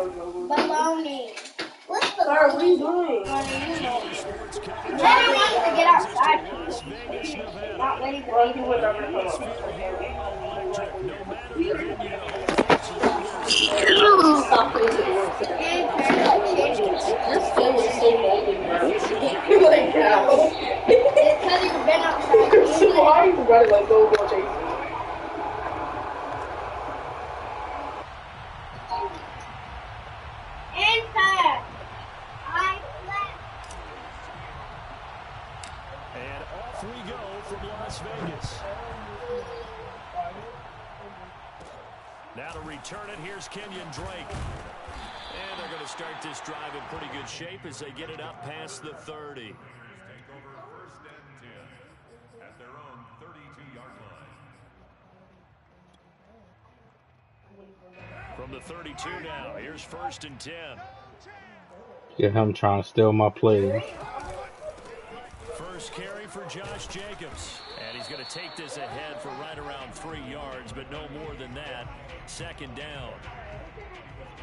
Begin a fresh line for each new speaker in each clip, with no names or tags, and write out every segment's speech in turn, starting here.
Baloney. What's baloney? Sir, what are you doing? Daddy wants to get outside.
Las Vegas, Nevada.
Not waiting for me to win over the
This field here electric. No matter the venue, the home folks love their sports.
Stop putting the work Just stay with the same bowling, bro. Like, how? It's because you've been outside. So why are you running like go chasing? Inside.
And off we go from Las Vegas. Now to return it, here's Kenyon Drake. And they're going to start this drive in pretty good shape as they get it up past the 30.
Take over first and 10 at their own 32-yard line.
From the 32 now, here's first and 10.
Yeah, him trying to steal my plays.
First carry for Josh Jacobs. And he's going to take this ahead for right around 3 yards, but no more than that. Second down.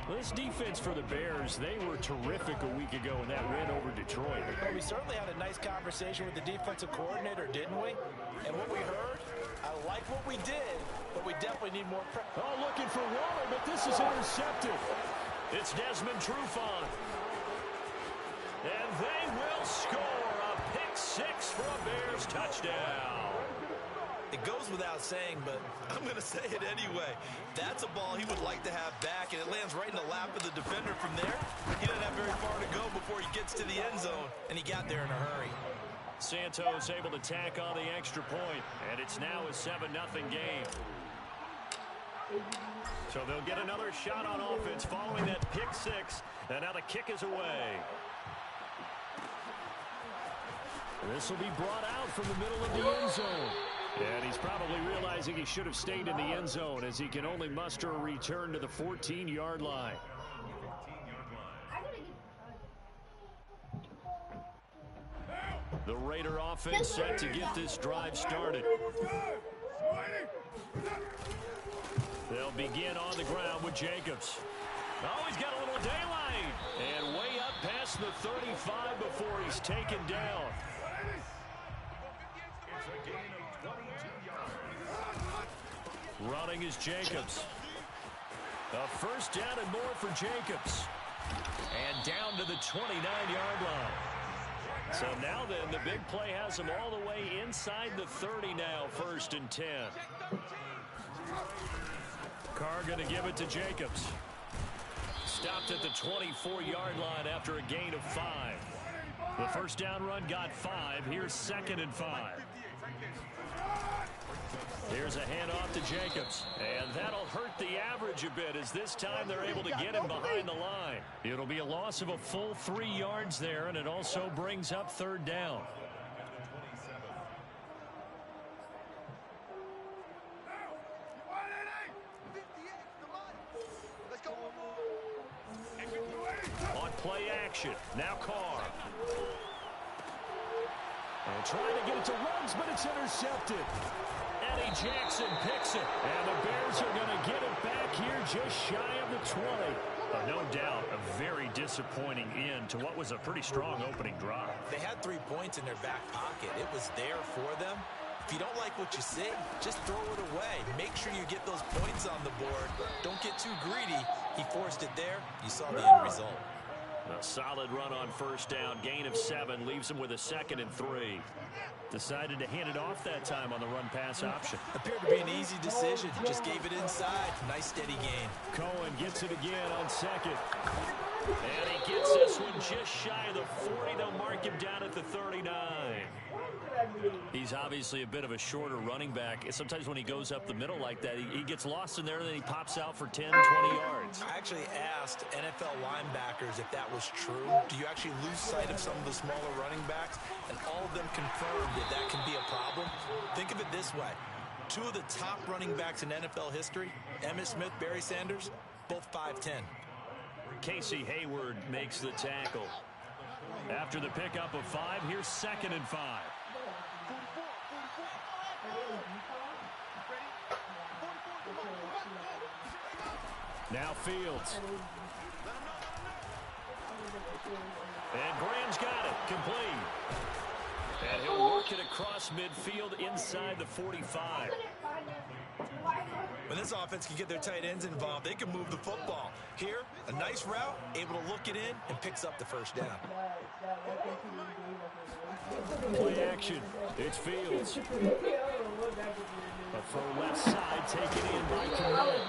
Well, this defense for the Bears, they were terrific a week ago in that win over Detroit.
Well, we certainly had a nice conversation with the defensive coordinator, didn't we? And what we heard, I like what we did, but we definitely need more pressure.
Oh, looking for Waller, but this is intercepted. It's Desmond Trufant. And they will score a pick six for a Bears touchdown.
It goes without saying, but I'm going to say it anyway. That's a ball he would like to have back, and it lands right in the lap of the defender from there. He doesn't have very far to go before he gets to the end zone, and he got there in a hurry.
Santos able to tack on the extra point, and it's now a 7-0 game. So they'll get another shot on offense following that pick six, and now the kick is away. This will be brought out from the middle of the end zone. And he's probably realizing he should have stayed in the end zone as he can only muster a return to the 14-yard line. The Raider offense set to get this drive started. They'll begin on the ground with Jacobs. Oh, he's got a little daylight. And way up past the 35 before he's taken down. Running is Jacobs. A first down and more for Jacobs. And down to the 29-yard line. So now then, the big play has him all the way inside the 30 now, first and 10. Carr going to give it to Jacobs. Stopped at the 24-yard line after a gain of 5. The first down run got 5. Here's second and 5. Here's a handoff to Jacobs, and that'll hurt the average a bit as this time they're able to get him behind the line. It'll be a loss of a full 3 yards there, and it also brings up third down. On play action, now Carr. And trying to get it to Ruggs, but it's intercepted. Eddie Jackson picks it, and the Bears are going to get it back here just shy of the 20. No doubt a very disappointing end to what was a pretty strong opening drive.
They had 3 points in their back pocket. It was there for them. If you don't like what you see, just throw it away. Make sure you get those points on the board. Don't get too greedy. He forced it there. You saw the end result.
A solid run on first down. Gain of 7 leaves him with a second and 3. Decided to hand it off that time on the run-pass option.
Appeared to be an easy decision. Just gave it inside. Nice steady gain.
Cohen gets it again on second. And he gets this one just shy of the 40. They'll mark him down at the 39. He's obviously a bit of a shorter running back. Sometimes when he goes up the middle like that, he gets lost in there and then he pops out for 10, 20 yards.
I actually asked NFL linebackers if that was true. Do you actually lose sight of some of the smaller running backs? And all of them confirmed that can be a problem. Think of it this way. 2 of the top running backs in NFL history, Emmitt Smith, Barry Sanders, both 5'10".
Casey Hayward makes the tackle. After the pickup of 5, here's second and 5. Now Fields. And Graham's got it. Complete. And he'll work it across midfield inside the 45.
When this offense can get their tight ends involved, they can move the football. Here, a nice route, able to look it in, and picks up the first down.
Play action. It's Fields. A throw left side taken in by Kmet.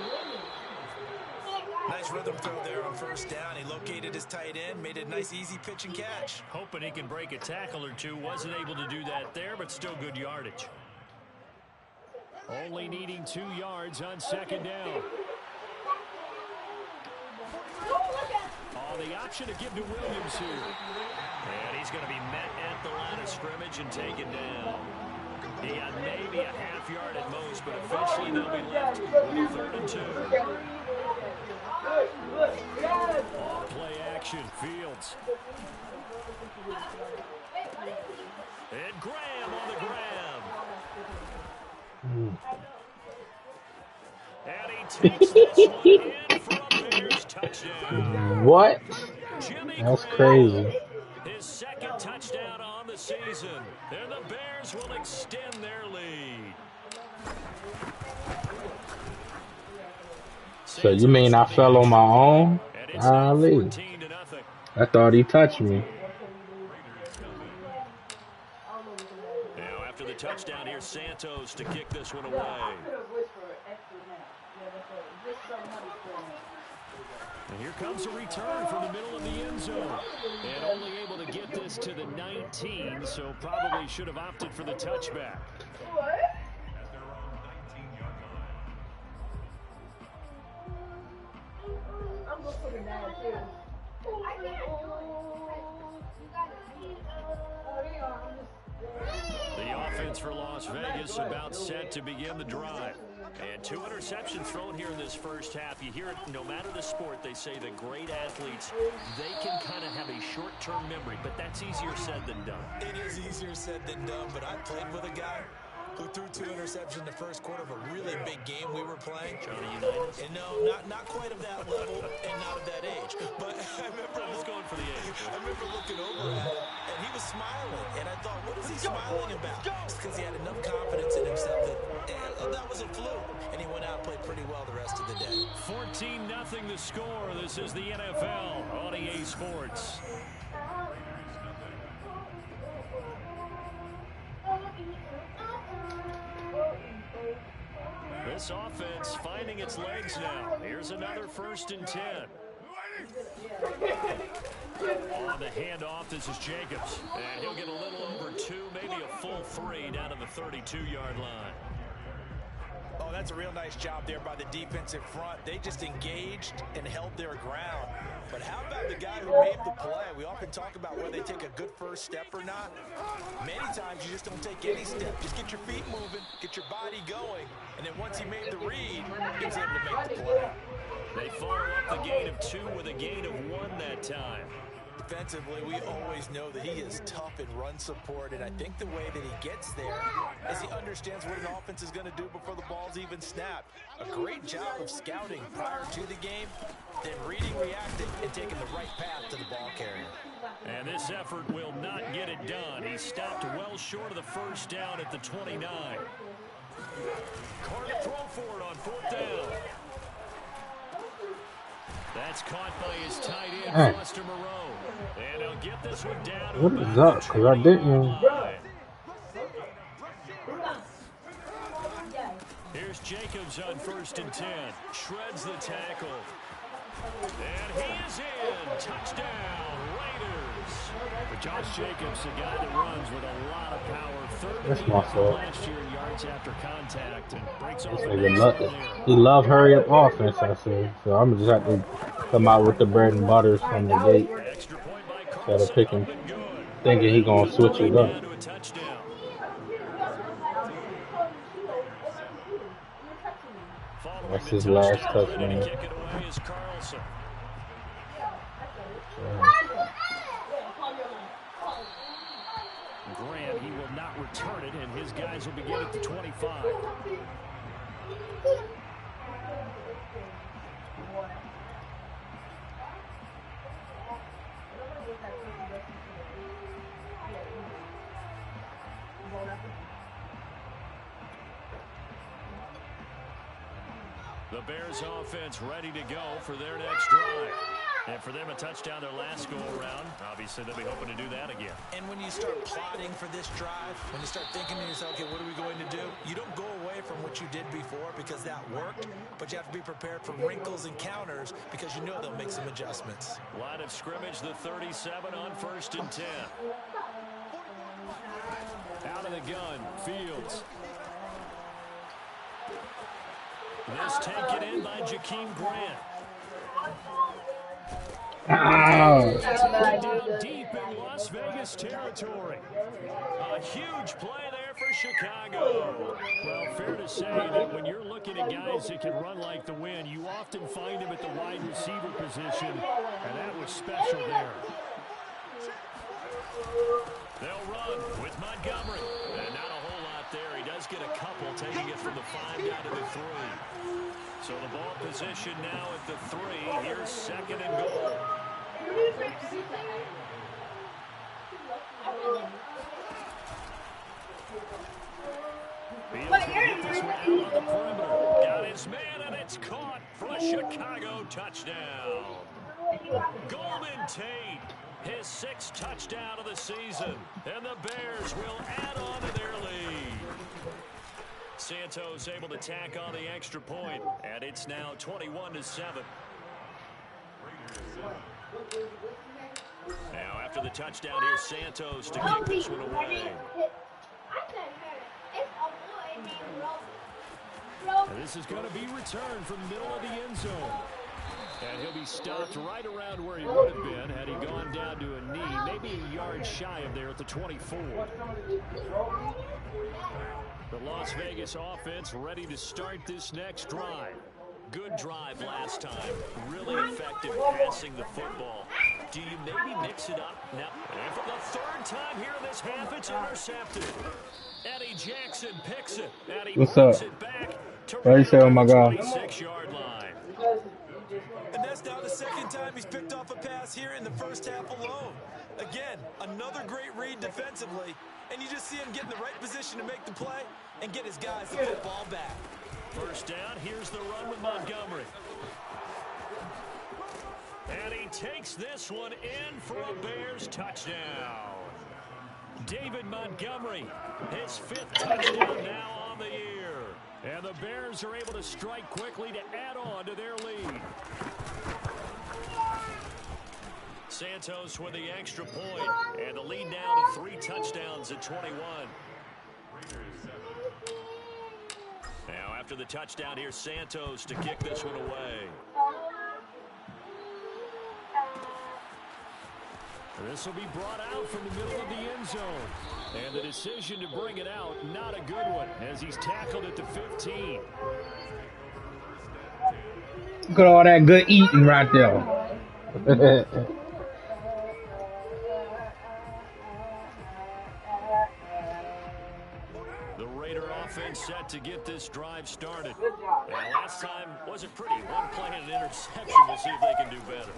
Nice rhythm throw there on first down. He located his tight end, made a nice easy pitch and catch.
Hoping he can break a tackle or two. Wasn't able to do that there, but still good yardage. Only needing 2 yards on second down. Oh, the option to give to Williams here. And he's going to be met at the line of scrimmage and taken down. He got maybe a half yard at most, but eventually they'll be left with 3rd and 2. Play action, Fields. And Graham on the grab. And he takes this one in for a Bears touchdown.
What?
Jimmy
That's
Graham,
crazy.
his 2nd touchdown on the season. And the Bears will extend their lead.
So you mean I fell on my own? Golly. I thought he touched me.
Now after the touchdown, here's Santos to kick this one away. And here comes a return from the middle of the end zone. And only able to get this to the 19, so probably should have opted for the touchback. The offense for Las Vegas about set to begin the drive. And 2 interceptions thrown here in this first half. You hear it no matter the sport, they say that great athletes, they can kind of have a short-term memory, but that's easier said than done.
It is easier said than done, but I played with a guy who threw 2 interceptions in the first quarter of a really big game we were playing.
Johnny Unitas?
And no, not quite of that level and not of that age. But I remember
I was going for the age.
I remember looking over at him, and he was smiling. And I thought, what is he smiling about? Just because he had enough confidence in himself that that was a fluke. And he went out and played pretty well the rest of the day.
14-0 the score. This is the NFL on EA Sports. This offense finding its legs now. Here's another 1st and 10. On the handoff, this is Jacobs. And he'll get a little over 2, maybe a full 3 down to the 32-yard line.
Oh, that's a real nice job there by the defensive front. They just engaged and held their ground. But how about the guy who made the play? We often talk about whether they take a good first step or not. Many times you just don't take any step. Just get your feet moving, get your body going, and then once he made the read, he was able to make the play.
They follow up the gain of 2 with a gain of 1 that time.
Defensively, we always know that he is tough in run support, and I think the way that he gets there is he understands what an offense is going to do before the ball's even snapped. A great job of scouting prior to the game, then reading, reacting, and taking the right path to the ball carrier.
And this effort will not get it done. He stopped well short of the first down at the 29. Carter throw for it on 4th down. That's caught by his tight end, Foster Moreau. And he'll get this one down to
what is up? Because I didn't.
Here's Jacobs on 1st and 10. Shreds the tackle. And he is in. Touchdown, Raiders. But Josh Jacobs, a guy that runs with a lot of power.
That's my fault.
Last year in yards after contact and breaks off
He love hurry up offense, I say. So I'm just have to come out with the bread and butters from the gate. Instead of picking, thinking he gonna switch it up. That's his last touchdown.
Graham, he will not return it, and his guys will begin at the 25. The Bears offense ready to go for their next drive. And for them, a touchdown their last go-around. Obviously, they'll be hoping to do that again.
And when you start plotting for this drive, when you start thinking to yourself, okay, what are we going to do? You don't go away from what you did before because that worked, but you have to be prepared for wrinkles and counters because you know they'll make some adjustments.
Line of scrimmage, the 37 on 1st and 10. Out of the gun, Fields. This taken in by Jakeem Grant. Down deep in Las Vegas territory. A huge play there for Chicago. Well, fair to say that when you're looking at guys that can run like the wind, you often find them at the wide receiver position, and that was special there. They'll run with Montgomery. And not a whole lot there. He does get a couple, taking it from the 5 down to the 3. So the ball position now at the 3. Here's 2nd and goal. Fields will get this one out on the perimeter. Got his man, and it's caught for a Chicago touchdown. Golden Tate, his 6th touchdown of the season, and the Bears will add on to their lead. Santos able to tack on the extra point, and it's now 21-7. Now after the touchdown, here's Santos to kick this one away. And this is going to be returned from the middle of the end zone. And he'll be stopped right around where he would have been had he gone down to a knee, maybe a yard shy of there at the 24. The Las Vegas offense ready to start this next drive. Good drive last time. Really effective passing the football. Do you maybe mix it up? Now, and for the 3rd time here in this half, it's intercepted. Eddie Jackson picks it. And he
What's up?
It back to
What you say, oh my God?
26-yard line.
And that's now the 2nd time he's picked off a pass here in the first half alone. Again, another great read defensively, and you just see him get in the right position to make the play and get his guys the football back.
First down, here's the run with Montgomery. And he takes this one in for a Bears touchdown. David Montgomery, his 5th touchdown now on the year. And the Bears are able to strike quickly to add on to their lead. Santos with the extra point, and the lead now to 3 touchdowns at 21. Now after the touchdown, here's Santos to kick this one away. This will be brought out from the middle of the end zone. And the decision to bring it out, not a good one, as he's tackled at the 15.
Look at all that good eating right there.
The Raider offense set to get this drive started. And last time wasn't pretty. One play and an interception. We'll see if they can do better.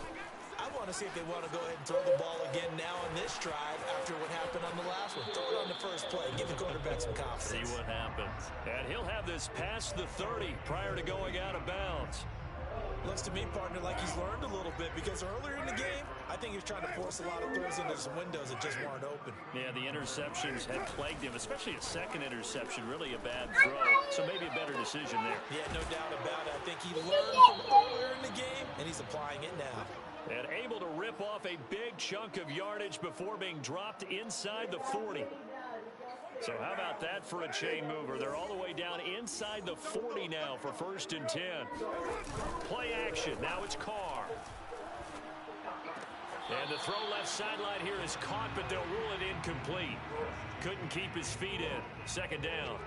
I want to see if they want to go ahead and throw the ball again now on this drive after what happened on the last one. Throw it on the first play. Give the quarterback some confidence.
See what happens. And he'll have this past the 30 prior to going out of bounds.
Looks to me, partner, like he's learned a little bit because earlier in the game, I think he was trying to force a lot of throws into some windows that just weren't open.
Yeah, the interceptions had plagued him, especially a 2nd interception. Really a bad throw. So maybe a better decision there.
Yeah, no doubt about it. I think he learned from earlier in the game, and he's applying it now.
And able to rip off a big chunk of yardage before being dropped inside the 40. So how about that for a chain mover? They're all the way down inside the 40 now for 1st and 10. Play action. Now it's Carr. And the throw left sideline here is caught, but they'll rule it incomplete. Couldn't keep his feet in. 2nd down.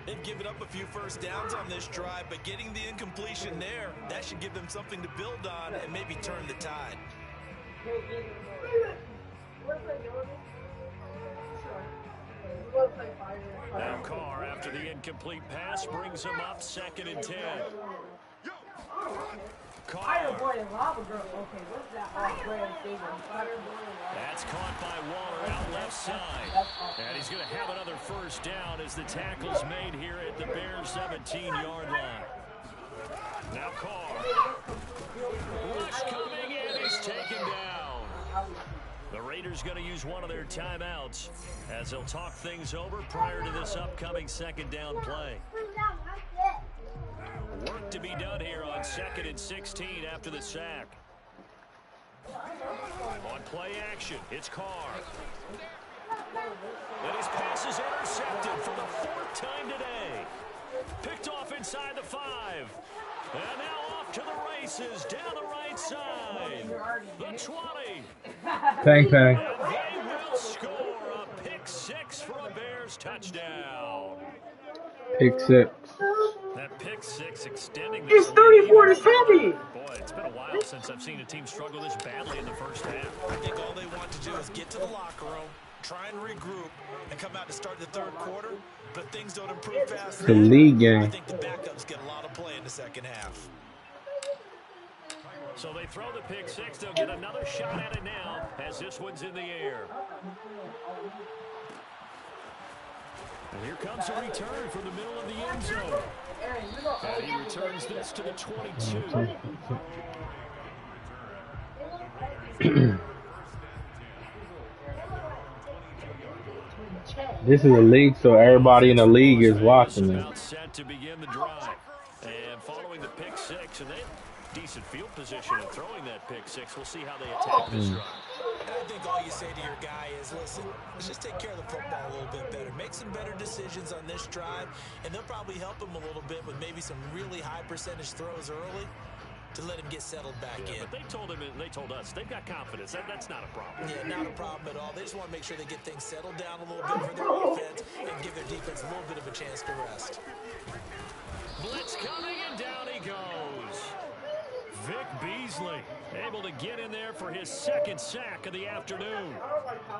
They've given up a few first downs on this drive, but getting the incompletion there, that should give them something to build on and maybe turn the tide.
Now Carr, after the incomplete pass, brings him up 2nd and 10. Carr. That's caught by Waller out left side. And he's going to have another first down as the tackle's made here at the Bears' 17-yard line. Now Carr. Rush coming in. He's taken down. The Raiders going to use one of their timeouts as they'll talk things over prior to this upcoming second down play. Work to be done here on 2nd and 16 after the sack. On play action, it's Carr. And his pass is intercepted for the 4th time today. Picked off inside the 5. And now off to the races down the right side. The 20.
Bang, bang.
And they will score a pick 6 for a Bears touchdown.
Pick 6.
That pick 6 extending
It's 34-7.
Boy, it's been a while since I've seen a team struggle this badly in the first half.
I think all they want to do is get to the locker room, try and regroup, and come out to start the third quarter. But if things don't improve fast,
The league game.
I think the backups get a lot of play in the second half.
So they throw the pick 6. They'll get another shot at it now as this one's in the air. And here comes a return from the middle of the end zone. And he returns this to the 22.
This is a league, so everybody in the league is watching it.
About set to begin the drive. And following the pick 6, and they have decent field position in throwing that pick 6. We'll see how they attack this drive.
And I think all you say to your guy is, listen, let's just take care of the football a little bit better. Make some better decisions on this drive, and they'll probably help him a little bit with maybe some really high percentage throws early to let him get settled back in.
But they told him, and they told us, they've got confidence. That's not a problem.
Yeah, not a problem at all. They just want to make sure they get things settled down a little bit for their offense and give their defense a little bit of a chance to rest.
Blitz coming, and down he goes. Vic Beasley able to get in there for his 2nd sack of the afternoon.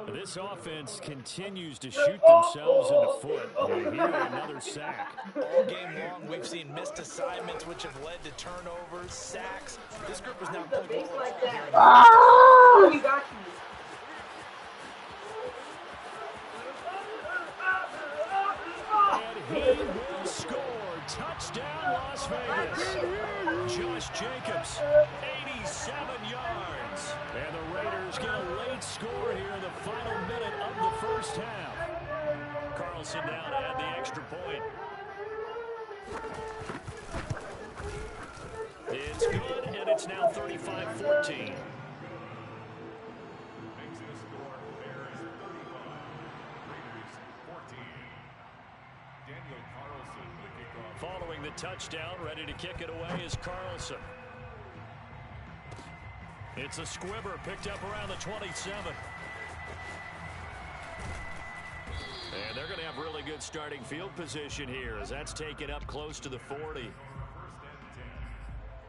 This offense continues to shoot themselves in the foot. And here another sack.
All game long, we've seen missed assignments, which have led to turnovers, sacks. This group is now playing
Oh, you got me.
And he will score. Touchdown, Las Vegas. Josh Jacobs, 87 yards. And the Raiders get a late score here in the final minute of the first half. Carlson down to add the extra point. It's good, and it's now 35-14.
Makes it a score. Bears 35. Raiders 14. Daniel Carlson with the kickoff.
Following the touchdown, ready to kick it away is Carlson. It's a squibber picked up around the 27. And they're going to have really good starting field position here as that's taken up close to the 40.
First and 10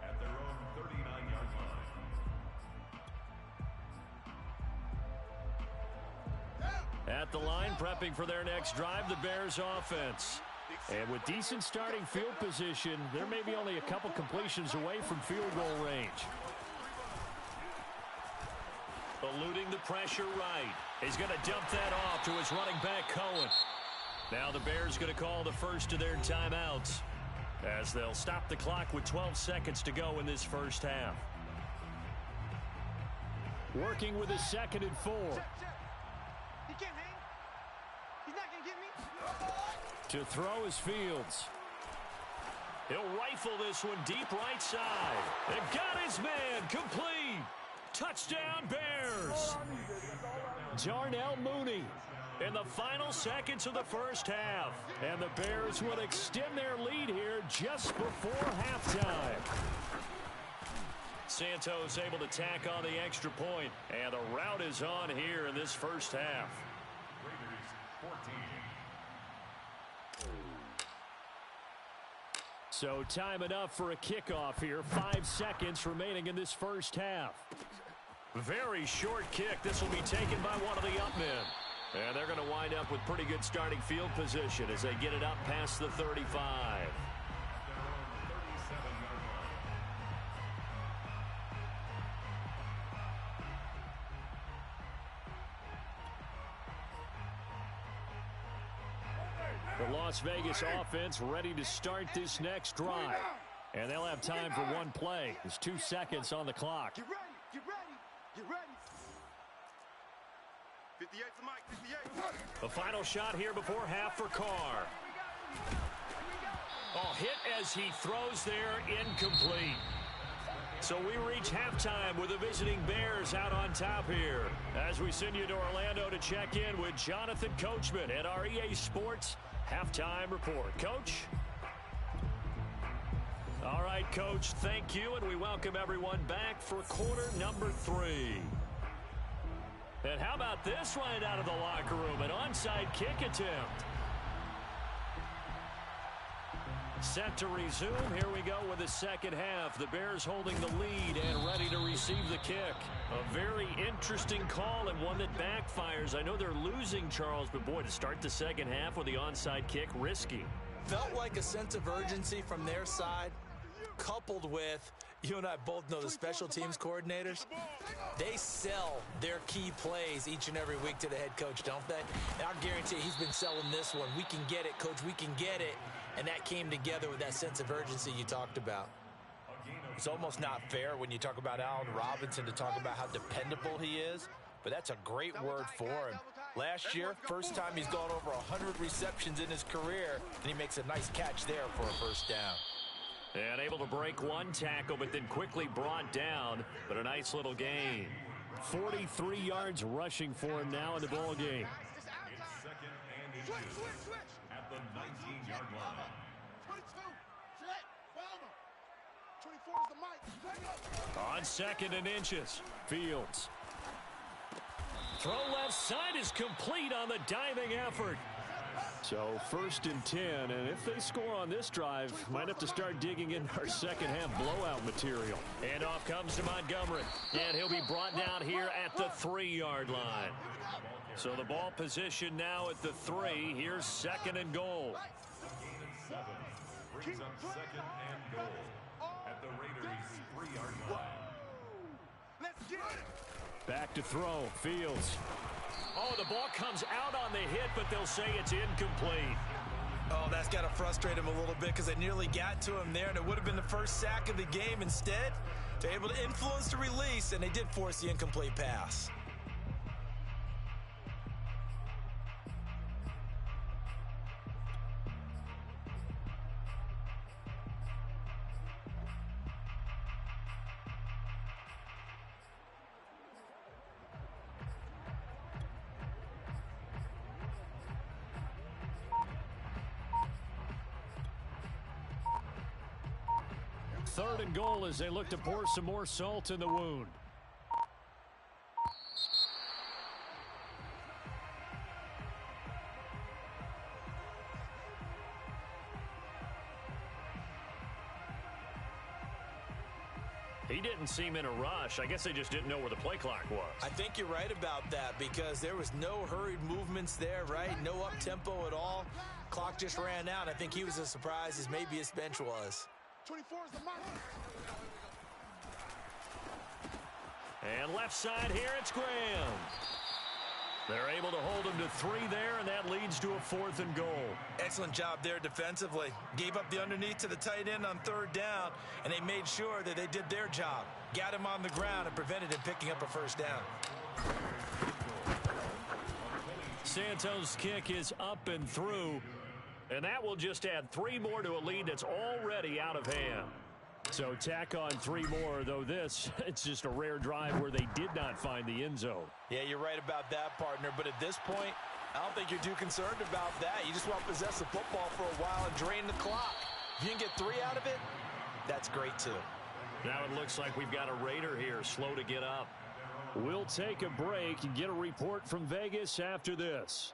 at their own 39-yard line.
At the line, prepping for their next drive, the Bears offense. And with decent starting field position, there may be only a couple completions away from field goal range. Eluding the pressure right. He's going to dump that off to his running back, Cohen. Now the Bears going to call the first of their timeouts as they'll stop the clock with 12 seconds to go in this first half. Working with a 2nd and 4.
He can't hang. He's not going to get me.
To throw is Fields. He'll rifle this one deep right side. They've got his man complete. Touchdown Bears. Darnell Mooney in the final seconds of the first half. And the Bears would extend their lead here just before halftime. Santos able to tack on the extra point. And the route is on here in this first half.
Raiders 14.
So time enough for a kickoff here. 5 seconds remaining in this first half. Very short kick. This will be taken by one of the up men. And they're going to wind up with pretty good starting field position as they get it up past the 35. The Las Vegas offense ready to start this next drive. And they'll have time for one play. There's 2 seconds on the clock.
Get ready. Get ready. Get ready.
58 to Mike. 58.
The final shot here before half for Carr. Oh, hit as he throws there, incomplete. So we reach halftime with the visiting Bears out on top here. As we send you to Orlando to check in with Jonathan Coachman at our EA Sports Halftime Report. Coach? All right, Coach, thank you, and we welcome everyone back for quarter number 3. And how about this right out of the locker room? An onside kick attempt. Set to resume. Here we go with the second half. The Bears holding the lead and ready to receive the kick. A very interesting call and one that backfires. I know they're losing, Charles, but boy, to start the second half with the onside kick, risky.
Felt like a sense of urgency from their side, coupled with, you and I both know the special teams coordinators, they sell their key plays each and every week to the head coach, don't they? And I'll guarantee you he's been selling this one. We can get it, Coach, we can get it. And that came together with that sense of urgency you talked about. It's almost not fair when you talk about Allen Robinson to talk about how dependable he is, but that's a great word for him. Last year, first time he's gone over 100 receptions in his career, and he makes a nice catch there for a first down.
And able to break one tackle, but then quickly brought down, but a nice little gain. 43 yards rushing for him now in the ball game.
It's second and inches at the 19-yard line.
22. Set. Follow. 24 is the mic.
On second and inches, Fields. Throw left side is complete on the diving effort. So 1st and 10, and if they score on this drive, might have to start digging in our second half blowout material. And off comes to Montgomery, and he'll be brought down here at the 3-yard line. So the ball position now at the 3. Here's second and goal.
7 brings up second and goal at the Raiders' 3-yard line.
Let's get it.
Back to throw, Fields. Oh, the ball comes out on the hit, but they'll say it's incomplete.
Oh, that's got to frustrate him a little bit because they nearly got to him there, and it would have been the first sack of the game. Instead, they're able to influence the release, and they did force the incomplete pass.
Third and goal as they look to pour some more salt in the wound. He didn't seem in a rush. I guess they just didn't know where the play clock was.
I think you're right about that because there was no hurried movements there, right? No up-tempo at all. Clock just ran out. I think he was as surprised as maybe his bench was.
24 is the mic.
And left side here, it's Graham. They're able to hold him to 3 there, and that leads to a 4th and goal.
Excellent job there defensively. Gave up the underneath to the tight end on 3rd down, and they made sure that they did their job. Got him on the ground and prevented him picking up a first down.
Santos' kick is up and through, and that will just add 3 more to a lead that's already out of hand. So tack on 3 more, though it's just a rare drive where they did not find the end zone.
Yeah, you're right about that, partner. But at this point, I don't think you're too concerned about that. You just want to possess the football for a while and drain the clock. If you can get 3 out of it, that's great, too.
Now it looks like we've got a Raider here, slow to get up. We'll take a break and get a report from Vegas after this.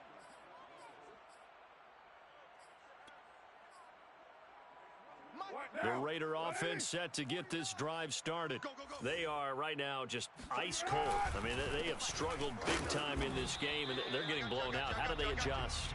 The Raider offense set to get this drive started. They are right now just ice cold. I mean, they have struggled big time in this game, and they're getting blown out. How do they adjust?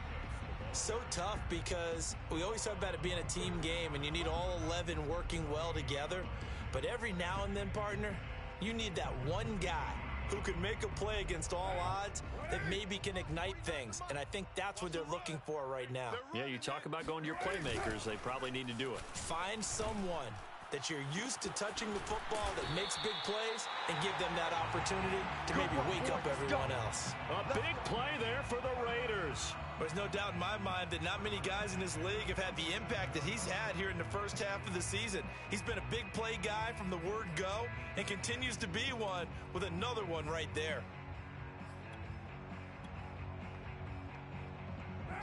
So tough because we always talk about it being a team game, and you need all 11 working well together. But every now and then, partner, you need that one guy who can make a play against all odds that maybe can ignite things. And I think that's what they're looking for right now.
Yeah, you talk about going to your playmakers. They probably need to do it.
Find someone that you're used to touching the football that makes big plays and give them that opportunity to maybe wake up everyone else.
A big play there for the Raiders.
There's no doubt in my mind that not many guys in this league have had the impact that he's had here in the first half of the season. He's been a big play guy from the word go and continues to be one with another one right there.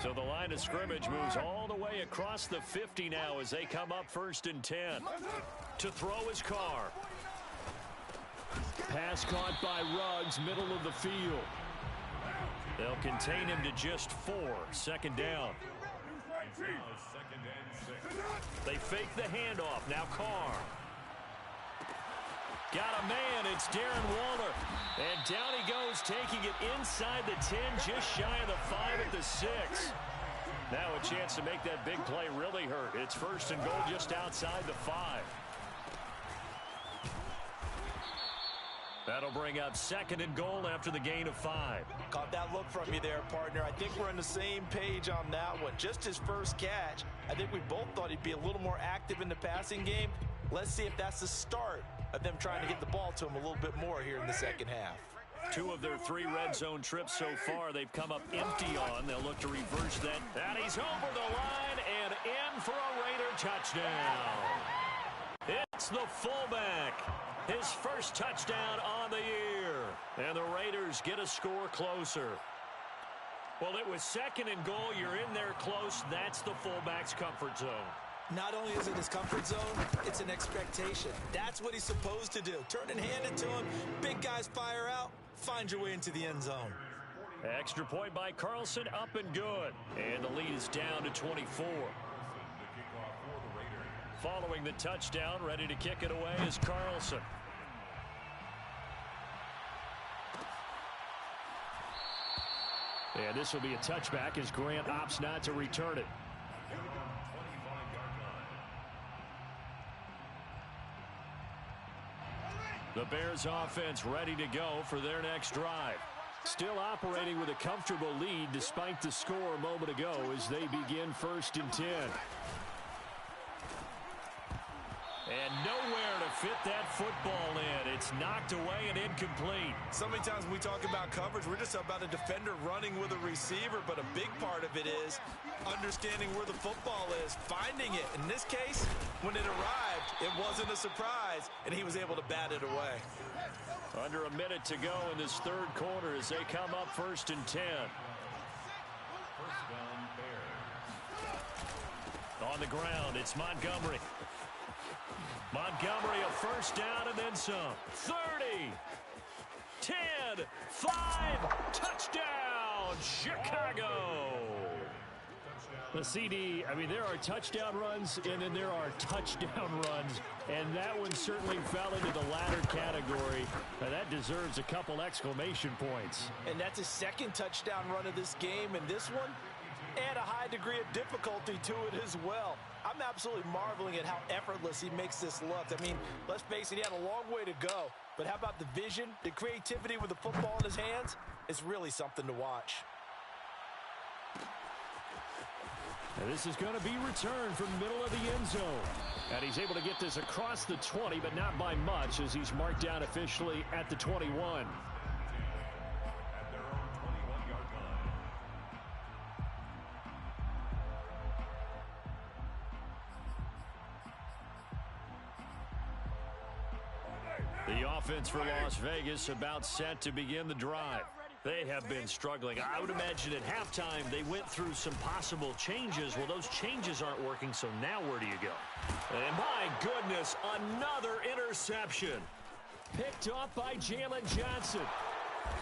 So the line of scrimmage moves all the way across the 50 now as they come up 1st and 10. To throw is Carr. Pass caught by Ruggs, middle of the field. They'll contain him to just 4. 2nd down. They fake the handoff. Now Carr. Got a man. It's Darren Waller. And down he goes, taking it inside the 10, just shy of the 5 at the 6. Now a chance to make that big play really hurt. It's 1st and goal just outside the 5. That'll bring up 2nd and goal after the gain of 5.
Caught that look from you there, partner. I think we're on the same page on that one. Just his first catch, I think we both thought he'd be a little more active in the passing game. Let's see if that's the start of them trying to get the ball to him a little bit more here in the second half.
2 of their 3 red zone trips so far they've come up empty on. They'll look to reverse that. And he's over the line and in for a Raider touchdown. It's the fullback. His first touchdown on the year. And the Raiders get a score closer. Well, it was 2nd and goal. You're in there close. That's the fullback's comfort zone.
Not only is it his comfort zone, it's an expectation. That's what he's supposed to do. Turn and hand it to him. Big guys fire out. Find your way into the end zone.
Extra point by Carlson, up and good. And the lead is down to 24. Following the touchdown, ready to kick it away is Carlson. And this will be a touchback as Grant opts not to return it. The Bears offense ready to go for their next drive. Still operating with a comfortable lead despite the score a moment ago as they begin 1st and 10. And nowhere to fit that football in. It's knocked away and incomplete.
So many times when we talk about coverage, we're just about a defender running with a receiver, but a big part of it is understanding where the football is, finding it. In this case, when it arrived, it wasn't a surprise, and he was able to bat it away.
Under a minute to go in this 3rd quarter as they come up 1st and 10. On the ground, it's Montgomery. Montgomery a 1st down and then some. 30, 10, 5, touchdown, Chicago. The CD, I mean, there are touchdown runs and then there are touchdown runs. And that one certainly fell into the latter category. And that deserves a couple exclamation points.
And that's his 2nd touchdown run of this game. And this one, add a high degree of difficulty to it as well. I'm absolutely marveling at how effortless he makes this look. I mean, let's face it, he had a long way to go. But how about the vision, the creativity with the football in his hands? It's really something to watch.
And this is going to be returned from the middle of the end zone. And he's able to get this across the 20, but not by much as he's marked down officially at the 21. The offense for Las Vegas about set to begin the drive. They have been struggling. I would imagine at halftime they went through some possible changes. Well, those changes aren't working, so now where do you go? And my goodness, another interception. Picked off by Jalen Johnson.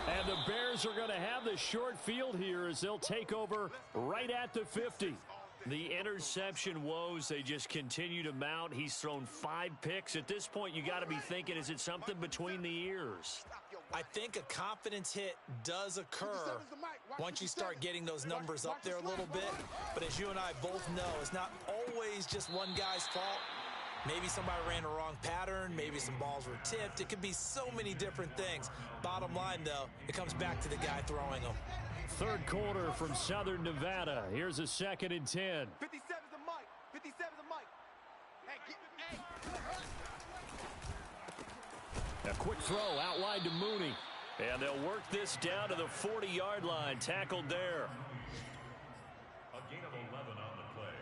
And the Bears are going to have the short field here as they'll take over right at the 50. The interception woes, they just continue to mount. He's thrown 5 picks. At this point, you got to be thinking, is it something between the ears?
I think a confidence hit does occur once you start getting those numbers up there a little bit. But as you and I both know, it's not always just one guy's fault. Maybe somebody ran a wrong pattern. Maybe some balls were tipped. It could be so many different things. Bottom line, though, it comes back to the guy throwing them.
Third quarter from Southern Nevada. Here's a 2nd and 10.
57's the mic. 57's the mic. Hey.
A quick throw out wide to Mooney. And they'll work this down to the 40-yard line. Tackled there.
A gain of 11 on the play.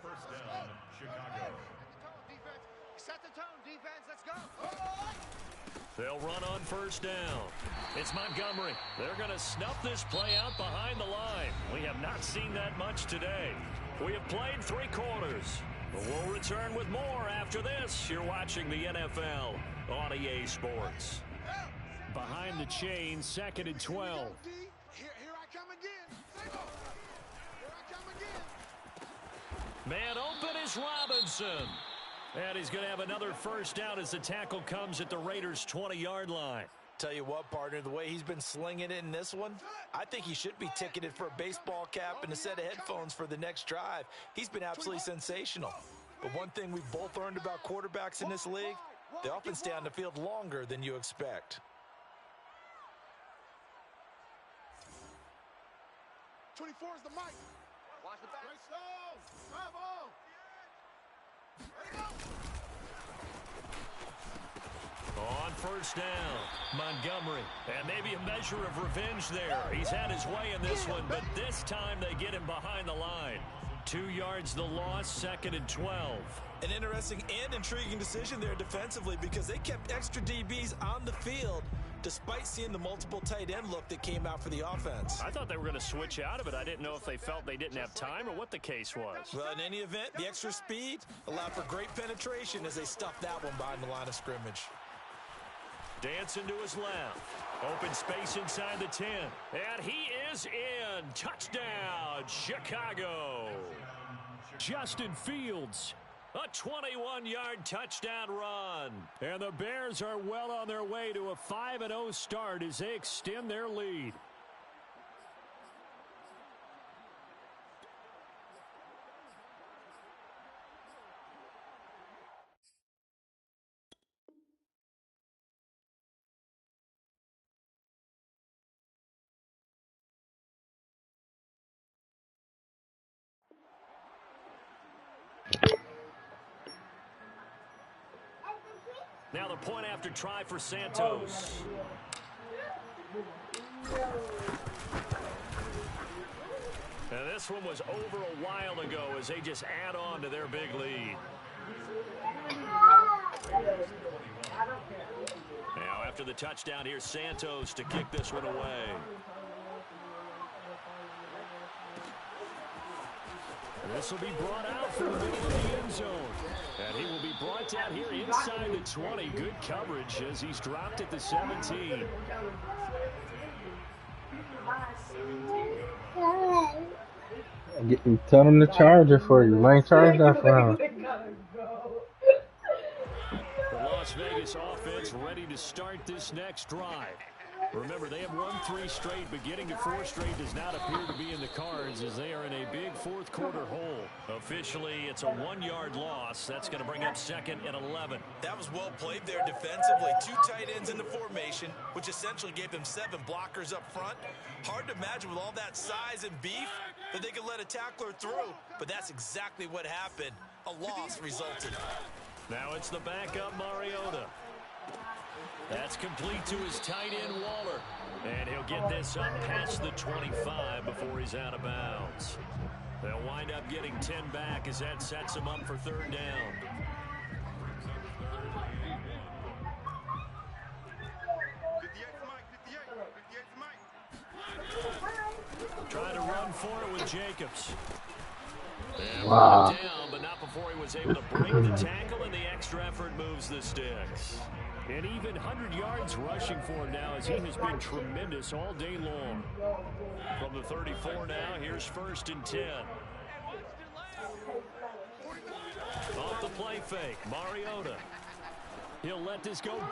First down, Chicago.
Set the tone, defense. Let's go.
They'll run on first down. It's Montgomery. They're going to snuff this play out behind the line. We have not seen that much today. We have played 3 quarters. But we'll return with more after this. You're watching the NFL on EA Sports. Behind the chain, 2nd and 12.
Here I come again. Here I come again.
Man open is Robinson. And he's going to have another first down as the tackle comes at the Raiders' 20-yard line.
Tell you what, partner, the way he's been slinging it in this one, I think he should be ticketed for a baseball cap and a set of headphones for the next drive. He's been absolutely sensational. But one thing we've both learned about quarterbacks in this league, they often stay on the field longer than you expect.
24 is the mic. Watch the back. Bravo.
On first down, Montgomery. And maybe a measure of revenge there. He's had his way in this one, but this time they get him behind the line. 2 yards the loss, 2nd and 12.
An interesting and intriguing decision there defensively because they kept extra DBs on the field despite seeing the multiple tight end look that came out for the offense.
I thought they were going to switch out of it. I didn't know if they felt they didn't have time or what the case was.
Well, in any event, the extra speed allowed for great penetration as they stuffed that one behind the line of scrimmage.
Dancing to his left. Open space inside the 10. And he is in. Touchdown, Chicago. Justin Fields. A 21-yard touchdown run. And the Bears are well on their way to a 5-0 start as they extend their lead. Now the point after try for Santos. And this one was over a while ago as they just add on to their big lead. Now after the touchdown, here's Santos to kick this one away. This will be brought out from the middle of the end zone. And he will be brought down here inside the 20. Good coverage as he's dropped at the 17.
Tell him to charge it for you. Lane, charge that for him.
The Las Vegas offense ready to start this next drive. Remember, they have won 3 straight, but getting to 4 straight does not appear to be in the cards as they are in a big fourth quarter hole. Officially, it's a 1-yard loss. That's going to bring up 2nd and 11.
That was well played there defensively. 2 tight ends in the formation, which essentially gave them 7 blockers up front. Hard to imagine with all that size and beef that they could let a tackler through, but that's exactly what happened. A loss resulted.
Now it's the backup Mariota. That's complete to his tight end, Waller. And he'll get this up past the 25 before he's out of bounds. They'll wind up getting 10 back as that sets him up for 3rd down. Trying to run for it with Jacobs. And
wow.
Down, but not before he was able to break the tackle, and the extra effort moves the sticks. And even 100 yards rushing for him now as he has been tremendous all day long. From the 34 now, here's 1st and 10. Off the play fake, Mariota. He'll let this go deep.